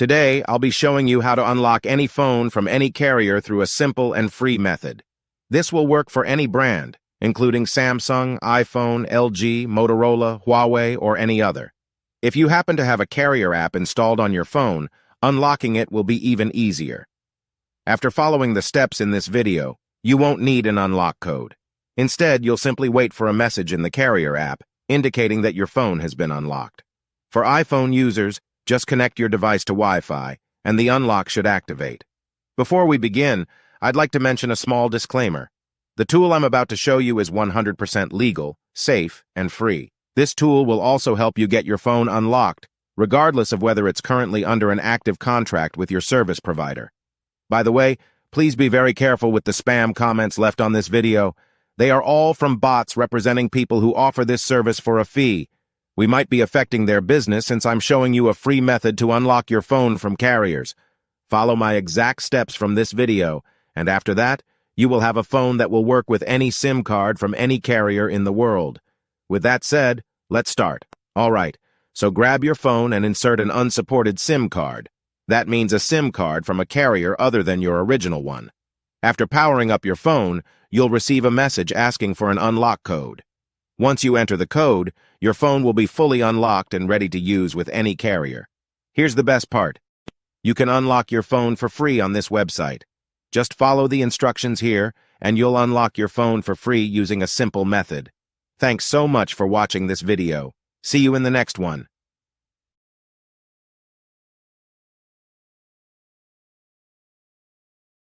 Today, I'll be showing you how to unlock any phone from any carrier through a simple and free method. This will work for any brand, including Samsung, iPhone, LG, Motorola, Huawei, or any other. If you happen to have a carrier app installed on your phone, unlocking it will be even easier. After following the steps in this video, you won't need an unlock code. Instead, you'll simply wait for a message in the carrier app indicating that your phone has been unlocked. For iPhone users, just connect your device to Wi-Fi, and the unlock should activate. Before we begin, I'd like to mention a small disclaimer. The tool I'm about to show you is 100% legal, safe, and free. This tool will also help you get your phone unlocked, regardless of whether it's currently under an active contract with your service provider. By the way, please be very careful with the spam comments left on this video. They are all from bots representing people who offer this service for a fee. We might be affecting their business since I'm showing you a free method to unlock your phone from carriers. Follow my exact steps from this video, and after that, you will have a phone that will work with any SIM card from any carrier in the world. With that said, let's start. All right, so grab your phone and insert an unsupported SIM card. That means a SIM card from a carrier other than your original one. After powering up your phone, you'll receive a message asking for an unlock code. Once you enter the code, your phone will be fully unlocked and ready to use with any carrier. Here's the best part. You can unlock your phone for free on this website. Just follow the instructions here, and you'll unlock your phone for free using a simple method. Thanks so much for watching this video. See you in the next one.